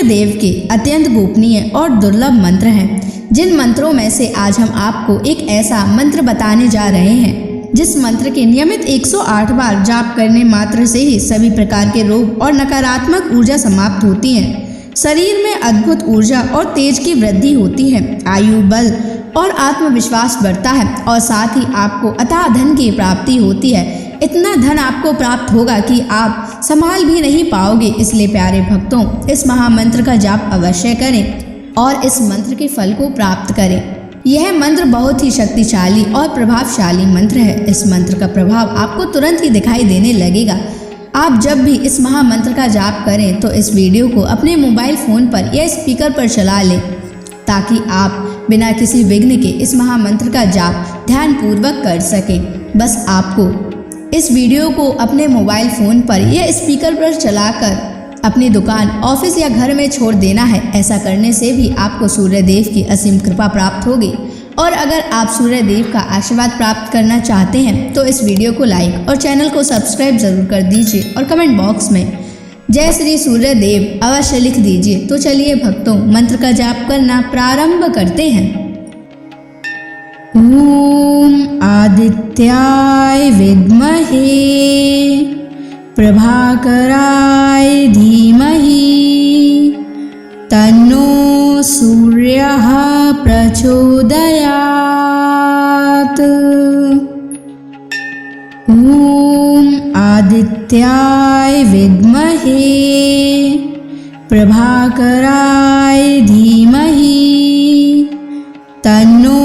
देव के अत्यंत गोपनीय और दुर्लभ मंत्र हैं, जिन मंत्रों में से आज हम आपको एक ऐसा मंत्र बताने जा रहे हैं जिस मंत्र के नियमित 108 बार जाप करने मात्र से ही सभी प्रकार के रोग और नकारात्मक ऊर्जा समाप्त होती है। शरीर में अद्भुत ऊर्जा और तेज की वृद्धि होती है, आयु, बल और आत्मविश्वास बढ़ता है और साथ ही आपको अथाह धन की प्राप्ति होती है। इतना धन आपको प्राप्त होगा कि आप संभाल भी नहीं पाओगे। इसलिए प्यारे भक्तों, इस महामंत्र का जाप अवश्य करें और इस मंत्र के फल को प्राप्त करें। यह मंत्र बहुत ही शक्तिशाली और प्रभावशाली मंत्र है। इस मंत्र का प्रभाव आपको तुरंत ही दिखाई देने लगेगा। आप जब भी इस महामंत्र का जाप करें तो इस वीडियो को अपने मोबाइल फ़ोन पर या स्पीकर पर चला लें, ताकि आप बिना किसी विघ्न के इस महामंत्र का जाप ध्यानपूर्वक कर सकें। बस आपको इस वीडियो को अपने मोबाइल फ़ोन पर या स्पीकर पर चलाकर अपनी दुकान, ऑफिस या घर में छोड़ देना है। ऐसा करने से भी आपको सूर्य देव की असीम कृपा प्राप्त होगी। और अगर आप सूर्य देव का आशीर्वाद प्राप्त करना चाहते हैं तो इस वीडियो को लाइक और चैनल को सब्सक्राइब जरूर कर दीजिए और कमेंट बॉक्स में जय श्री सूर्य देव अवश्य लिख दीजिए। तो चलिए भक्तों, मंत्र का जाप करना प्रारंभ करते हैं। ओम आदित्याय विद्महे प्रभाकराय धीमहि तन्नो सूर्यः प्रचोदयात्। ओम आदित्याय विद्महे प्रभाकराय धीमहि तन्नो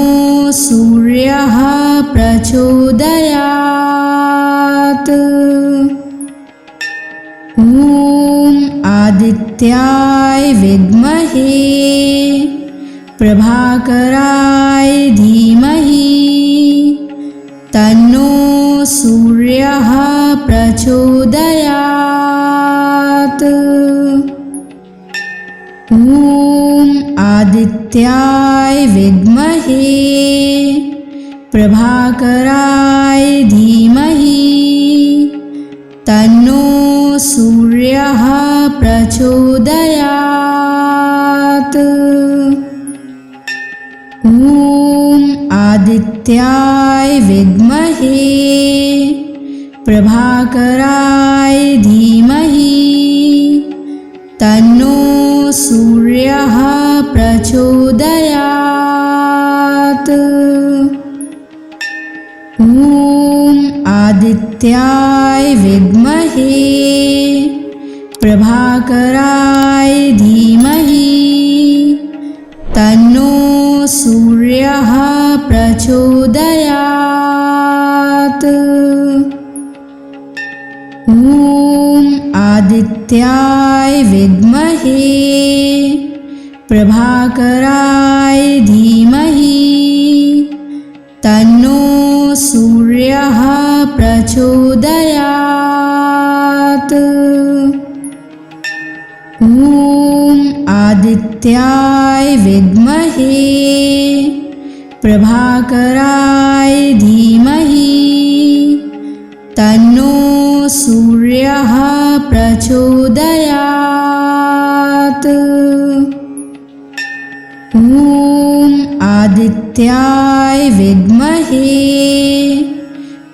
सूर्यः प्रचोदयात्। ओम आदित्याय विद्महे प्रभाकराय धीमहि तन्नो सूर्यः प्रचोदयात्। ओम आदित्याय विद्महे प्रभाकराय धीमहि तन्नो सूर्यः प्रचोदयात्। ओम आदित्याय विद्महे प्रभाकराय धीमहि तन्नो सूर्यः प्रचोदयात्। ओम आदित्याय विद्महे प्रभाकराय धीमहि तन्नो सूर्यः प्रचोदयात्। ओम आदित्याय विद्महे प्रभाकराय धीमहि तन्नो सूर्यः प्रचोदयात्। ओम आदित्याय विद्महे प्रभाकराय धीमहि तन्नो सूर्यः प्रचोदयात्। ओम आदित्याय विद्महे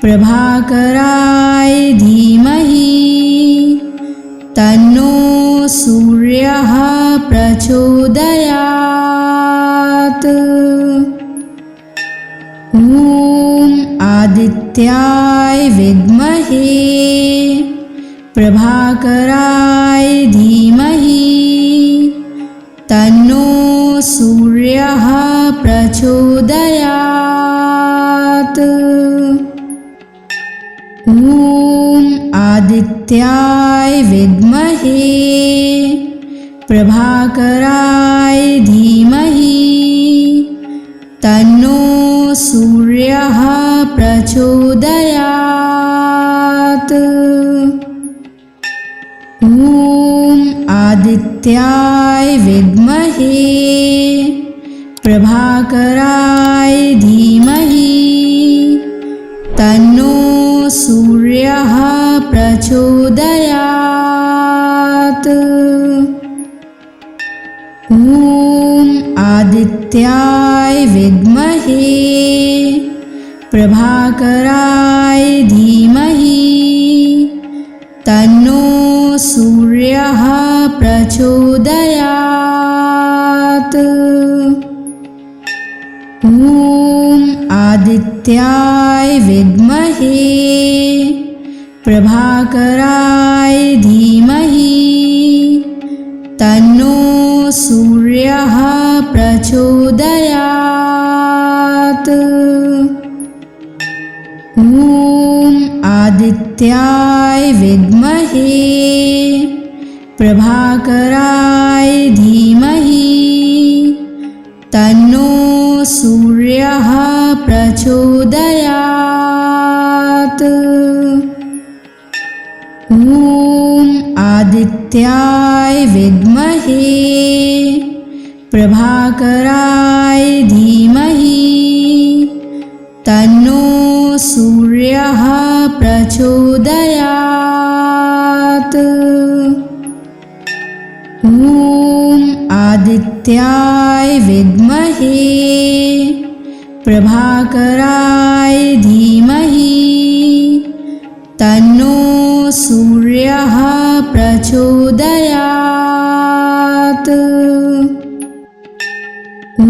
प्रभाकराय धीमहि तन्नो सूर्यः प्रचोदयात्। ओम आदित्याय विद्महे प्रभाकराय धीमहि तन्नो सूर्यः प्रचोदयात्। ओम आदित्याय विद्महे प्रभाकराय धीमहि तन्नो सूर्यः प्रचोदयात्। ओम आदित्याय विद्महे प्रभाकराय धीमहि तन्नो सूर्यः प्रचोदयात्। आदित्याय विद्महे प्रभाकराय धीमहि तन्नो सूर्यः प्रचोदयात्। ॐ आदित्याय विद्महे प्रभाकराय धीमहि तन्नो सूर्यः प्रचोदयात्। ॐ आदित्याय विद्महे प्रभाकराय धीमहि तन्नो सूर्यः प्रचोदयात्। ॐ आदित्याय विद्महे प्रभाकराय धीमहि तन्नो सूर्यः प्रचोदयात्। ॐ आदित्याय विद्महे प्रभाकराय धीमहि तन्नो सूर्यः प्रचोदयात्। ॐ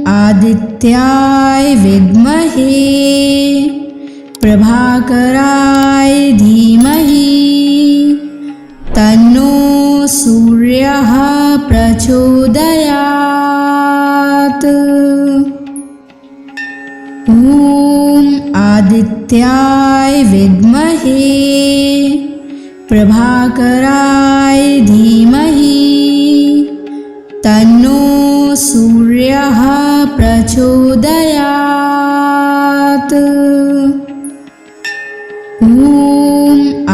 आदित्याय विद्महे प्रभाकराय धीमहि तन्नो सूर्यः प्रचोदयात्। ॐ आदित्याय विद्महे प्रभाकराय धीमहि तन्नो सूर्यः प्रचोदयात्। ॐ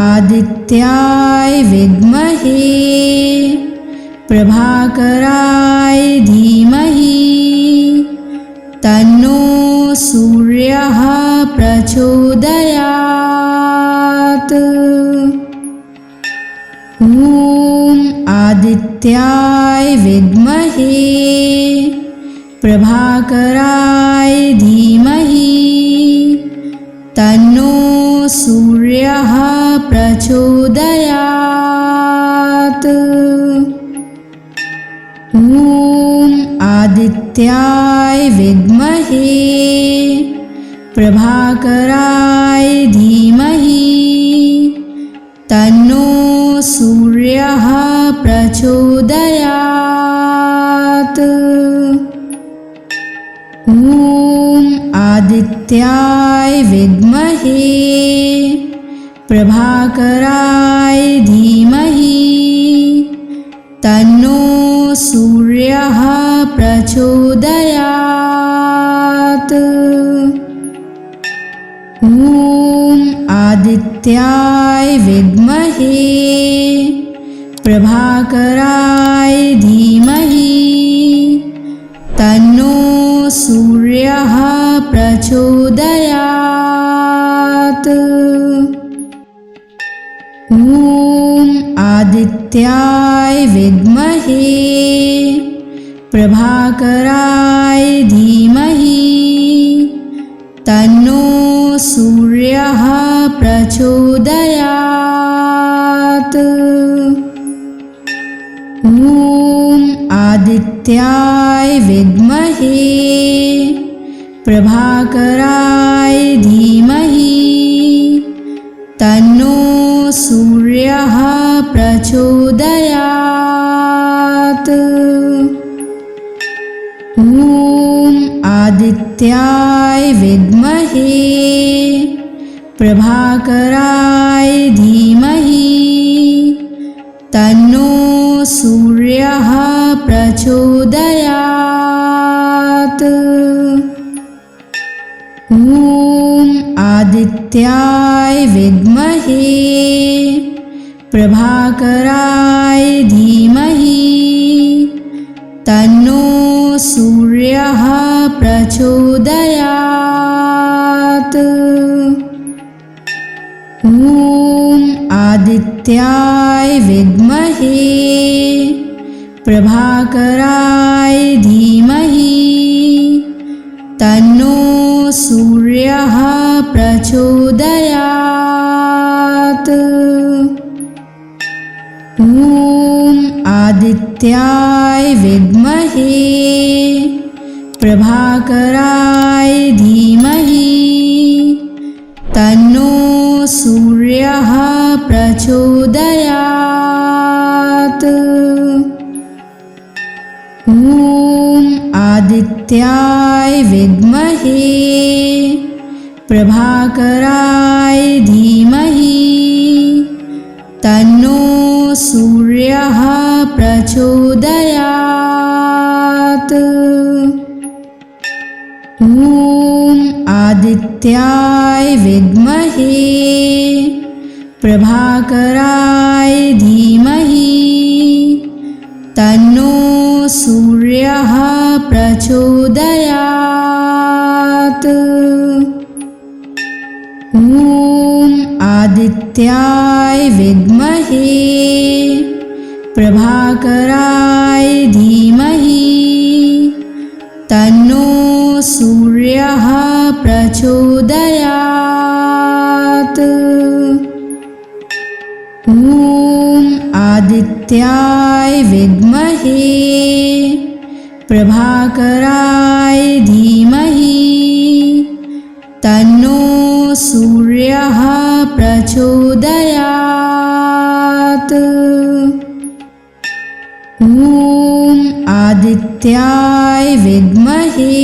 आदित्याय विद्महे प्रभाकराय धीमहि तन्नो सूर्यः प्रचोदयात्। ॐ आदित्याय विद्महे प्रभाकराय धीमहि तन्नो सूर्यः प्रचोदयात्। ॐ आदित्याय विद्महे प्रभाकराय धीमहि तन्नो सूर्यः प्रचोदयात्। ॐ आदित्याय विद्महे प्रभाकराय धीमहि तन्नो सूर्यः प्रचोदयात्। ॐ आदित्याय विद्महे प्रभाकराय धीमहि तन्नो सूर्यः प्रचोदयात्। ॐ आदित्याय विद्महे प्रभाकराय धीमहि तन्नो सूर्यः प्रचोदयात्। ॐ आदित्याय विद्महे प्रभाकराय धीमहि तन्नो सूर्यः प्रचोदयात्। ॐ आदित्याय विद्महे प्रभाकराय धीमहि तन्नो सूर्यः प्रचोदयात्। ॐ आदित्याय विद्महे प्रभाकराय धीमहि तन्नो सूर्यः प्रचोदयात्। ॐ आदित्याय विद्महे प्रभाकराय धीमहि तन्नो सूर्यः प्रचोदयात्। ॐ आदित्याय विद्महे प्रभाकराय धीमहि तन्नो सूर्यः प्रचोदयात्। ॐ आदित्याय विद्महे प्रभाकराय धीमहि तन्नो सूर्यः प्रचोदयात्। ॐ आदित्याय विद्महे प्रभाकराय धीमहि तन्नो सूर्यः प्रचोदयात्। ॐ आदित्याय विद्महे प्रभाकराय धीमहि तन्नो सूर्यः प्रचोदयात्। ॐ आदित्याय विद्महे प्रभाकराय धीमहि तन्नो सूर्यः प्रचोदयात्। ॐ आदित्याय विद्महे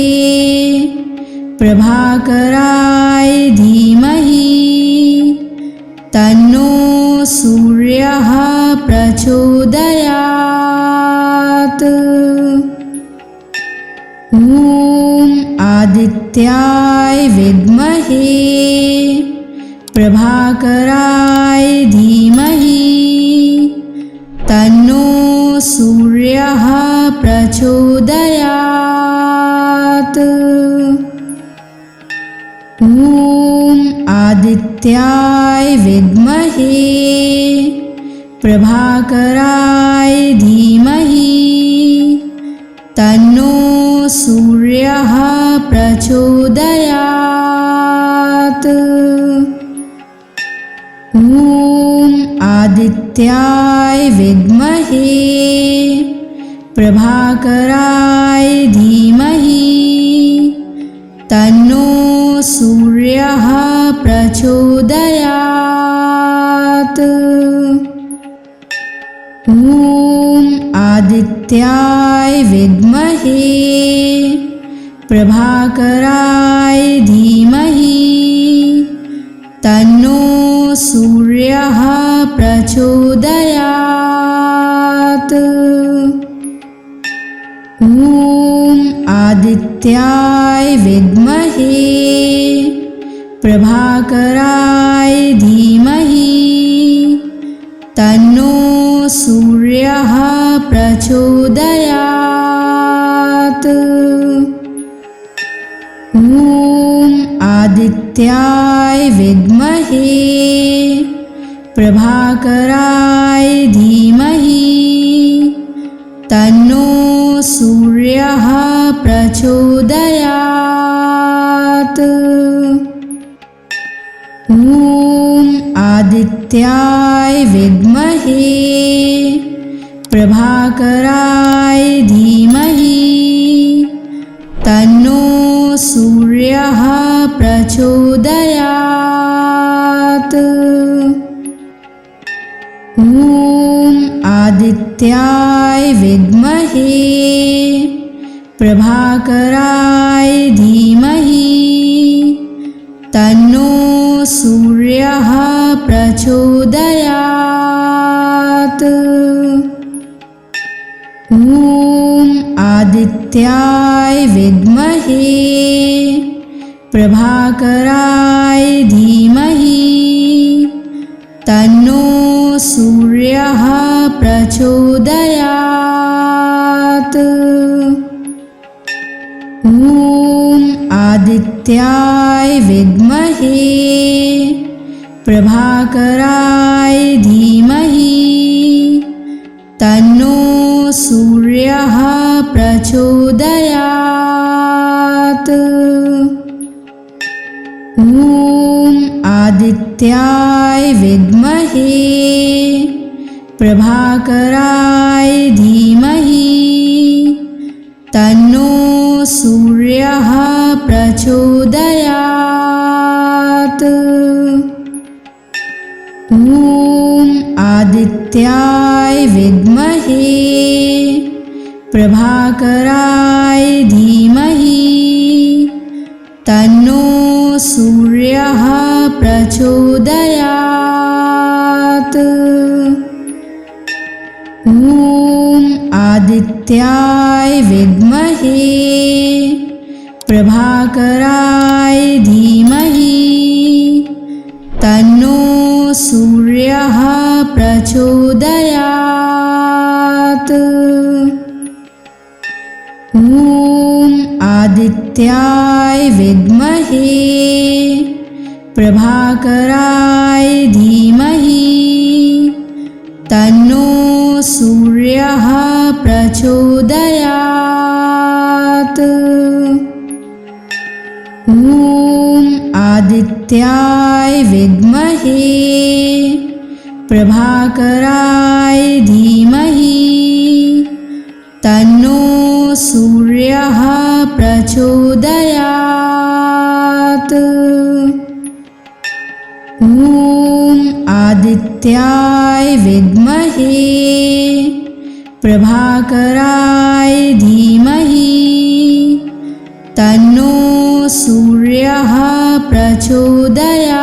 प्रभाकराय धीमहि तन्नो सूर्यः प्रचोदयात्। ॐ आदित्याय विद्महे प्रभाकराय धीमहि तन्नो सूर्यः प्रचोदयात्। ॐ आदित्याय विद्महे प्रभाकराय धीमहि तन्नो सूर्यः प्रचोदयात्। ॐ आदित्याय विद्महे प्रभाकराय धीमहि तन्नो सूर्यः प्रचोदयात्। ॐ आदित्याय विद्महे प्रभाकराय धीमहि तन्नो सूर्यः प्रचोदयात्। ॐ आदित्याय विद्महे प्रभाकराय धीमहि तन्नो सूर्यः प्रचोदयात्। ॐ आदित्याय विद्महे प्रभाकराय धीमहि तन्नो सूर्यः प्रचोदयात्। ॐ आदित्याय विद्महे प्रभाकराय धीमहि तन्नो सूर्यः प्रचोदयात्। ॐ आदित्याय विद्महे प्रभाकराय धीमहि तन्नो सूर्यः प्रचोदयात्। ॐ आदित्याय विद्महे प्रभाकराय धीमहि तन्नो सूर्यः प्रचोदयात्। ॐ आदित्याय विद्महे प्रभाकराय धीमहि तन्नो सूर्यः प्रचोदयात्। ॐ आदित्याय विद्महे प्रभाकराय धीमहि तन्नो सूर्यः प्रचोदयात्। ॐ आदित्याय विद्महे प्रभाकराय धीमहि तन्नो सूर्यः प्रचोदयात्। ॐ आदित्याय विद्महे प्रभाकराय धीमहि तन्नो सूर्यः प्रचोदयात्। ॐ आदित्याय विद्महे प्रभाकराय धीमहि तन्नो सूर्यः प्रचोदयात्। ॐ आदित्याय विद्महे प्रभाकराय धीमहि तन्नो सूर्यः प्रचोदयात्। ॐ आदित्याय विद्महे प्रभाकराय धीमहि तन्नो सूर्यः प्रचोदयात्।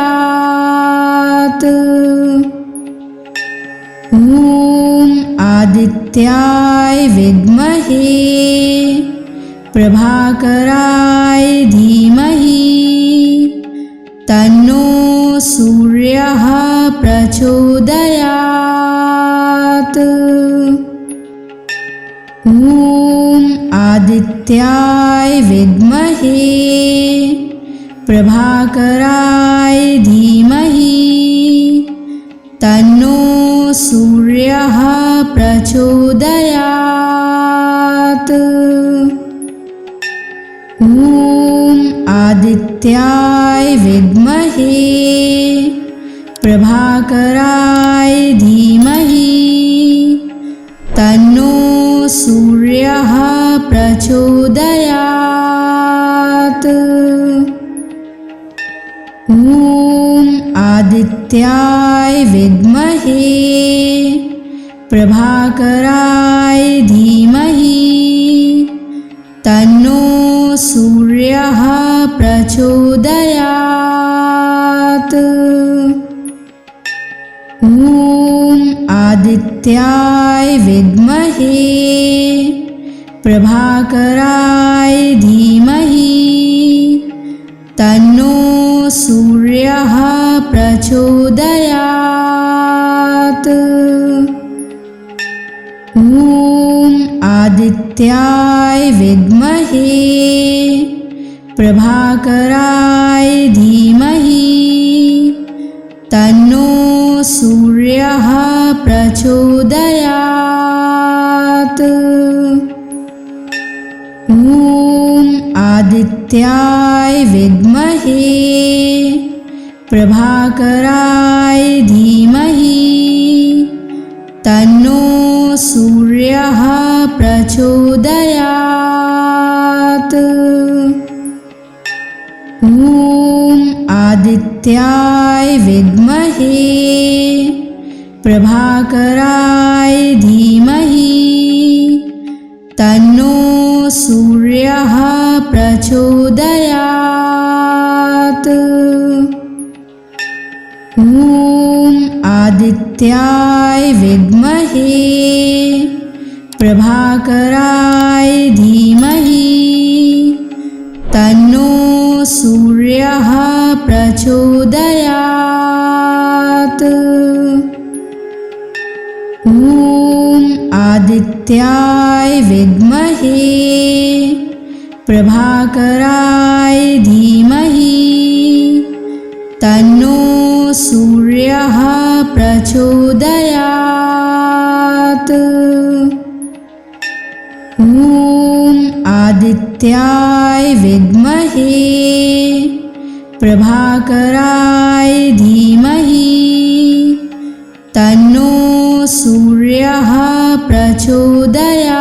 ॐ आदित्याय विद्महे प्रभाकराय धीमहि तन्नो सूर्यः प्रचोदयात्। ॐ आदित्याय विद्महे प्रभाकराय धीमहि तन्नो सूर्यः प्रचोदयात्। ॐ आदित्याय विद्महे प्रभाकराय धीमहि तन्नो सूर्यः प्रचोदयात्। ॐ आदित्याय विद्महे प्रभाकराय धीमहि तन्नो सूर्यः प्रचोदयात्। ॐ आदित्याय विद्महे प्रभाकराय धीमहि तन्नो सूर्यः प्रचोदयात्। ॐ आदित्याय विद्महे प्रभाकराय धीमहि तन्नो सूर्यः प्रचोदयात्। ॐ आदित्याय विद्महे प्रभाकराय धीमहि तन्नो सूर्यः प्रचोदयात्। ॐ आदित्याय विद्महे प्रभाकराय धीमहि तन्नो सूर्यः प्रचोदयात्। ॐ आदित्याय विद्महे प्रभाकराय धीमहि तन्नो सूर्यः प्रचोदयात्। ॐ आदित्याय विद्महे प्रभाकराय धीमहि तन्नो सूर्यः प्रचोदयात्। आदित्याय विद्महे प्रभाकराय धीमहि तन्नो सूर्यः प्रचोदयात्।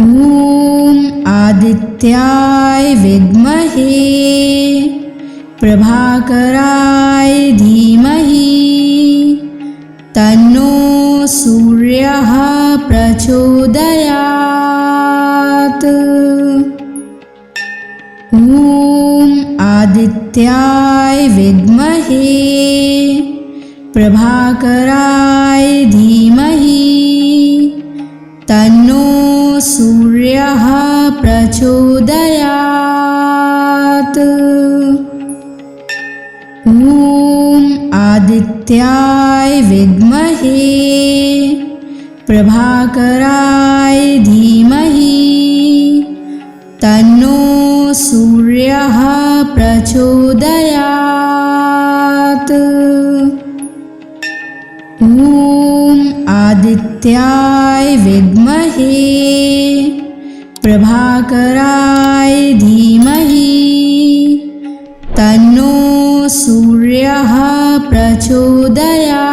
ॐ आदित्याय विद्महे प्रभाकराय धीमहि तन्नो सूर्यः प्रचोदयात्। ॐ आदित्याय विद्महे प्रभाकराय धीमहि तन्नो सूर्यः प्रचोदयात्। ॐ आदित्याय विद्महे प्रभाकराय धीमहि तन्नो सूर्यः प्रचोदयात्। ॐ आदित्याय विद्महे प्रभाकराय धीमहि तन्नो सूर्यः प्रचोदयात्।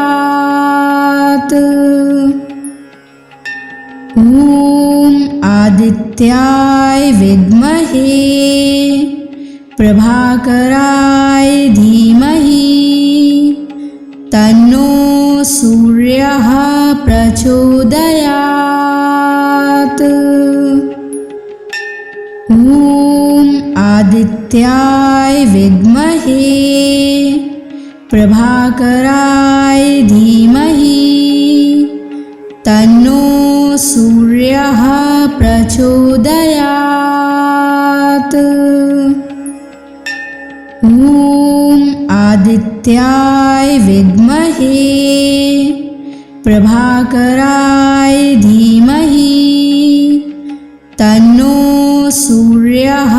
ॐ आदित्याय विद्महे प्रभाकराय धीमहि तन्नो सूर्यः प्रचोदयात्। ॐ आदित्याय विद्महे प्रभाकराय धीमहि तन्नो सूर्यः प्रचोदयात्। ॐ आदित्याय विद्महे प्रभाकराय धीमहि तन्नो सूर्यः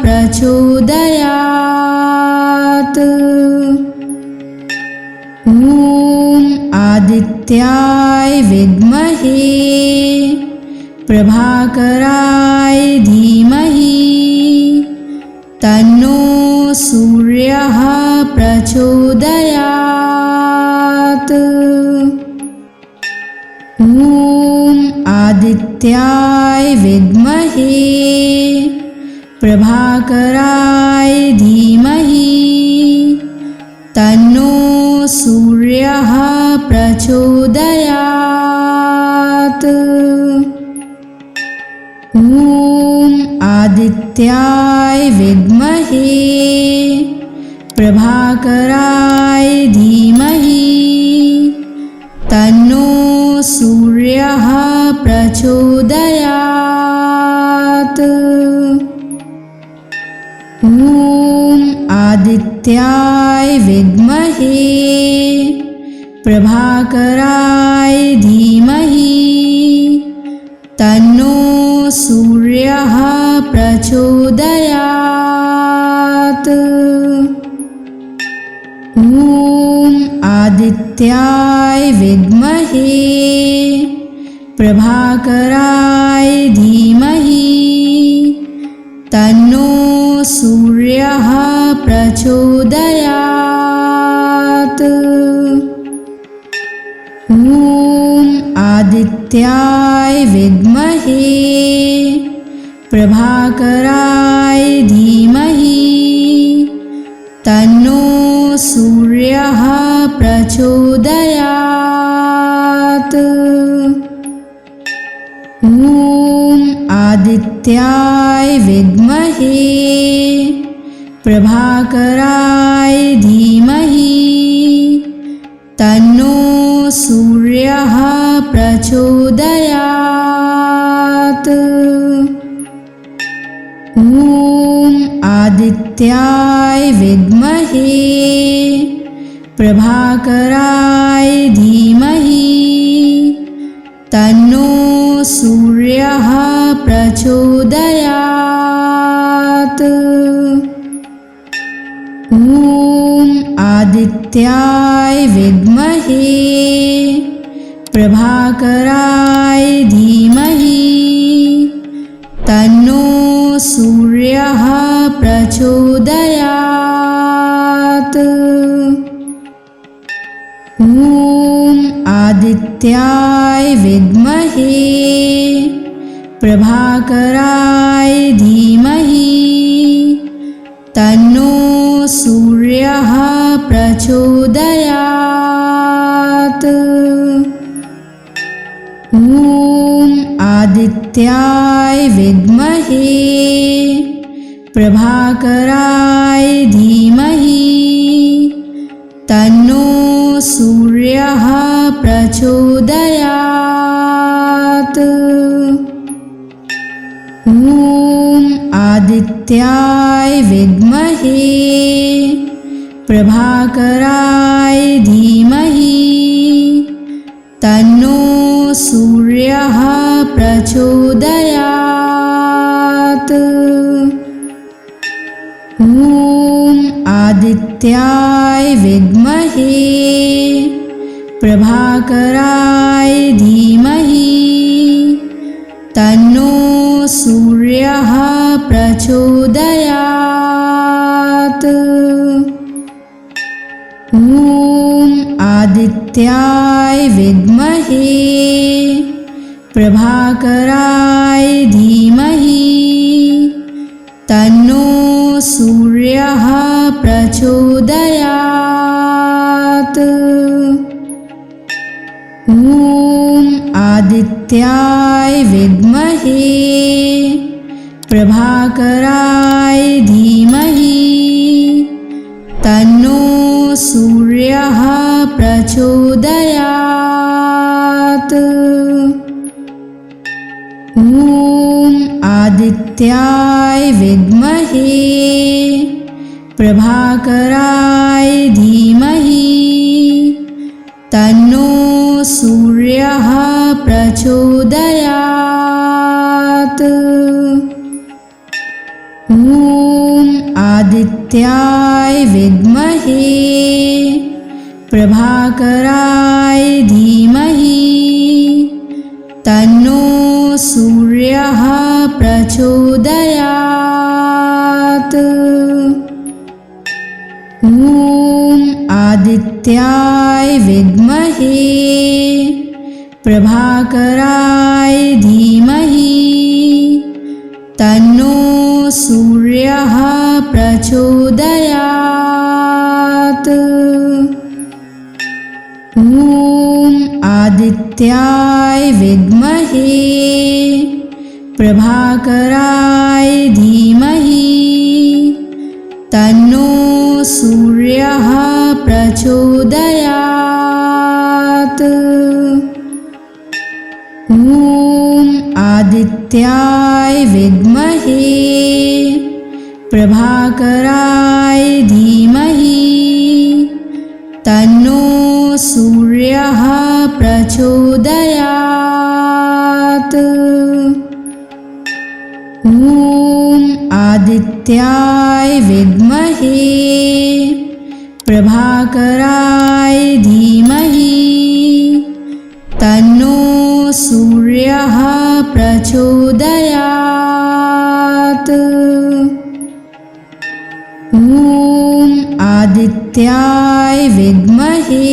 प्रचोदयात्। ॐ आदित्याय विद्महे प्रभाकराय धीमहि तन्नो सूर्यः प्रचोदयात्। ॐ आदित्याय विद्महे प्रभाकराय धीमहि तन्नो सूर्यः प्रचोदयात्। ॐ आदित्याय विद्महे प्रभाकराय धीमहि तन्नो सूर्यः प्रचोदयात्। ॐ आदित्याय विद्महे प्रभाकराय धीमहि तन्नो सूर्यः प्रचोदयात्। ॐ आदित्याय विद्महे प्रभाकराय धीमहि तन्नो सूर्यः प्रचोदयात्। ॐ आदित्याय विद्महे प्रभाकराय धीमहि तन्नो सूर्यः प्रचोदयात्। ॐ आदित्याय विद्महे प्रभाकराय धीमहि तन्नो सूर्यः प्रचोदयात्। ॐ आदित्याय विद्महे प्रभाकराय धीमहि तन्नो सूर्यः प्रचोदयात्। ॐ आदित्याय विद्महे प्रभाकराय धीमहि तन्नो सूर्यः प्रचोदयात्। ॐ आदित्याय विद्महे प्रभाकराय धीमहि तन्नो सूर्यः प्रचोदयात्। ॐ आदित्याय विद्महे प्रभाकराय धीमहि तन्नो सूर्यः प्रचोदयात्। ॐ आदित्याय विद्महे प्रभाकराय धीमहि तन्नो सूर्यः प्रचोदयात्। ॐ आदित्याय विद्महे प्रभाकराय धीमहि तन्नो सूर्यः प्रचोदयात्। ॐ आदित्याय विद्महे प्रभाकराय धीमहि तन्नो सूर्यः प्रचोदयात्। ॐ आदित्याय विद्महे प्रभाकराय धीमहि तन्नो सूर्यः प्रचोदयात्। ॐ आदित्याय विद्महे प्रभाकराय धीमहि तन्नो सूर्यः प्रचोदयात्। ॐ आदित्याय विद्महे प्रभाकराय धीमहि तन्नो सूर्यः प्रचोदयात्। ॐ आदित्याय विद्महे प्रभाकराय धीमहि तन्नो सूर्यः प्रचोदयात्। ॐ आदित्याय विद्महे प्रभाकराय धीमहि तन्नो सूर्यः प्रचोदयात्। ॐ आदित्याय विद्महे प्रभाकराय धीमहि तन्नो सूर्यः प्रचोदयात्। ॐ आदित्याय विद्महे प्रभाकराय धीमहि तन्नो सूर्यः प्रचोदयात्। ॐ आदित्याय विद्महे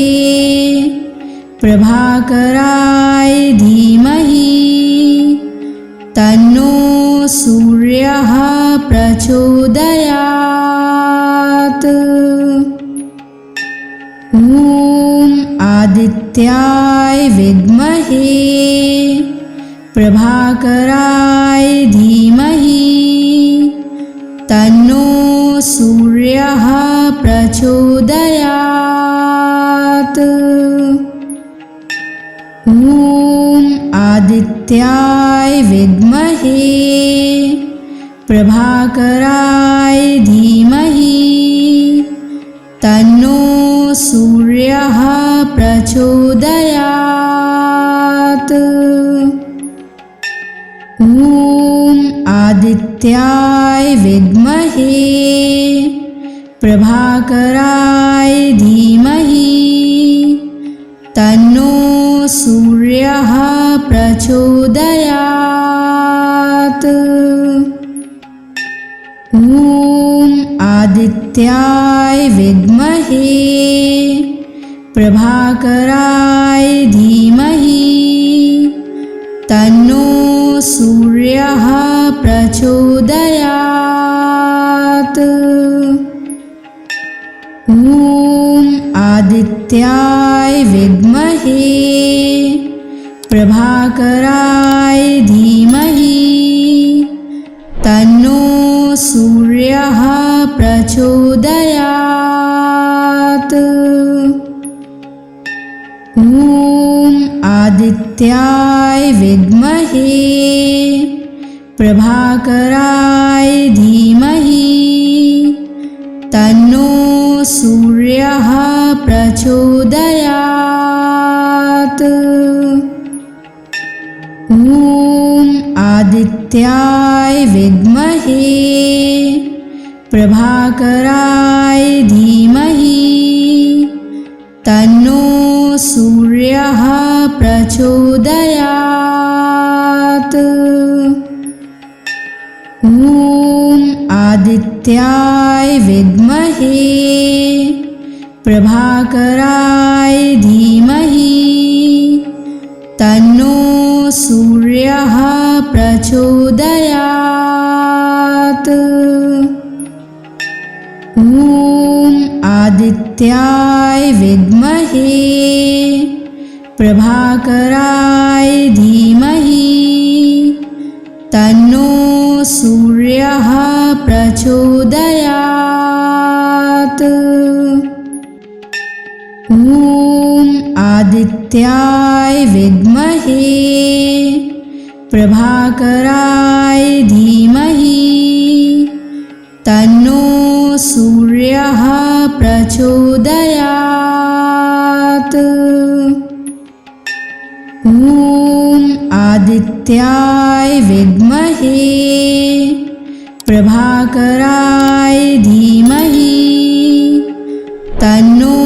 प्रभाकराय धीमहि तन्नो सूर्यः प्रचोदयात्। ॐ आदित्याय विद्महे प्रभाकराय धीमहि तन्नो सूर्यः प्रचोदयात्। ॐ आदित्याय विद्महे प्रभाकराय धीमहि तन्नो सूर्यः प्रचोदयात्। ॐ आदित्याय विद्महे प्रभाकराय धीमहि तन्नो सूर्यः प्रचोदयात्। ॐ आदित्याय विद्महे प्रभाकराय धीमहि तन्नो सूर्यः प्रचोदयात्। ॐ आदित्याय विद्महे प्रभाकराय धीमहि तन्नो सूर्यः प्रचोदयात्। ॐ आदित्याय विद्महे प्रभाकराय धीमहि तन्नो सूर्यः प्रचोदयात्। ॐ आदित्याय विद्महे प्रभाकराय धीमहि तन्नो सूर्यः प्रचोदयात्। ॐ आदित्याय विद्महे प्रभाकराय धीमहि तन्नो सूर्यः प्रचोदयात्। ॐ आदित्याय विद्महे प्रभाकराय धीमहि तन्नो सूर्यः प्रचोदयात्। ॐ आदित्याय विद्महे प्रभाकराय धीमहि तन्नो सूर्यः प्रचोदयात्। ॐ आदित्याय विद्महे प्रभाकराय धीमहि तन्नो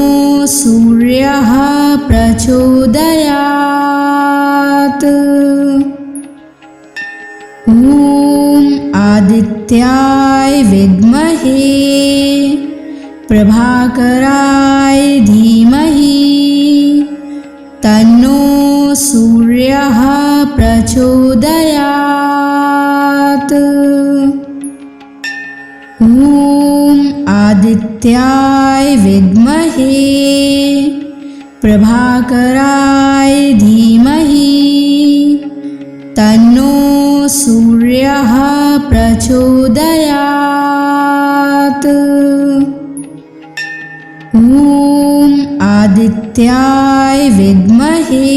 सूर्यः प्रचोदयात्। ॐ आदित्याय विद्महे प्रभाकराय धीमहि तन्नो सूर्यः प्रचोदयात्। ॐ आदित्याय विद्महे प्रभाकराय धीमहि तन्नो सूर्यः प्रचोदयात्। ॐ आदित्याय विद्महे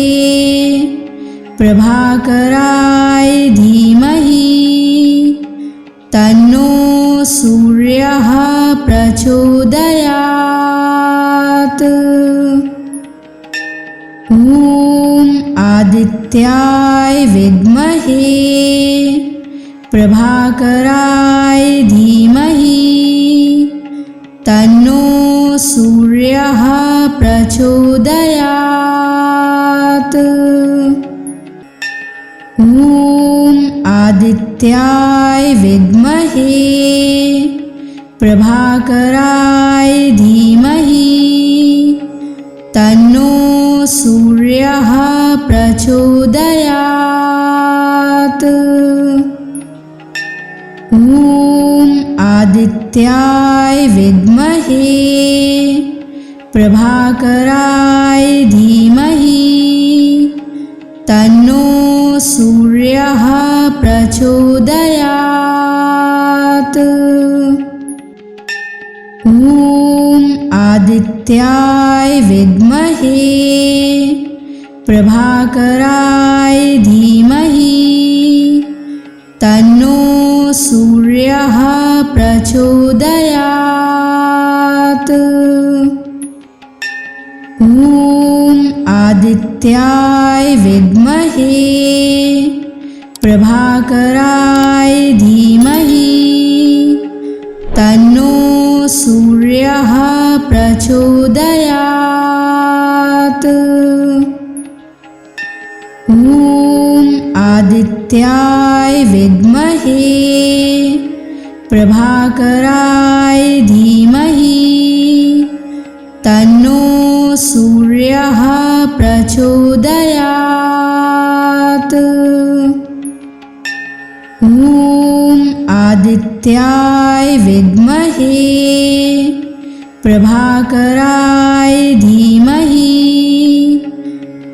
प्रभाकराय धीमहि तन्नो सूर्यः प्रचोदयात्। ॐ आदित्याय विद्महे प्रभाकराय धीमहि तन्नो सूर्यः प्रचोदयात्। ॐ आदित्याय विद्महे प्रभाकराय धीमहि तन्नो सूर्यः प्रचोदयात्। ॐ आदित्याय विद्महे प्रभाकराय धीमहि तन्नो सूर्यः प्रचोदयात्। ॐ आदित्याय विद्महे प्रभाकराय धीमहि तन्नो सूर्यः प्रचोदयात्। ॐ आदित्याय विद्महे प्रभाकराय धीमहि तन्नो सूर्यः प्रचोदयात्। आदित्याय विद्महे प्रभाकराय धीमहि तन्नो सूर्यः प्रचोदयात्। ॐ आदित्याय विद्महे प्रभाकराय धीमहि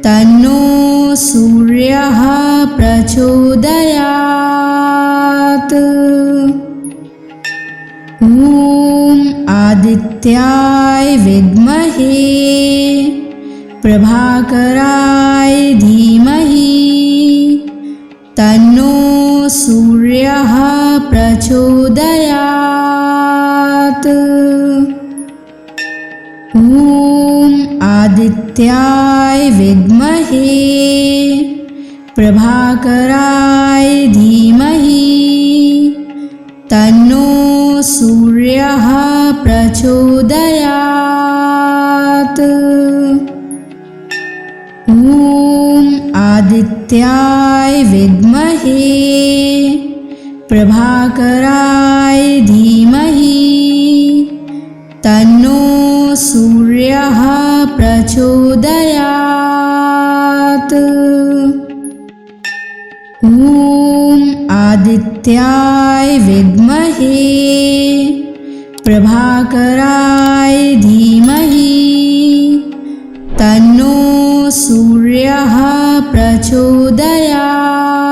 तन्नो सूर्यः प्रचोदयात्। ॐ आदित्याय विद्महे प्रभाकराय धीमहि तन्नो सूर्यः प्रचोदयात्। ॐ आदित्याय विद्महे प्रभाकराय धीमहि तन्नो सूर्यः प्रचोदयात्। ॐ आदित्याय विद्महे प्रभाकराय धीमहि तन्नो सूर्यः प्रचोदयात्। ॐ आदित्याय विद्महे प्रभाकराय धीमहि तन्नो सूर्यः प्रचोदयात्।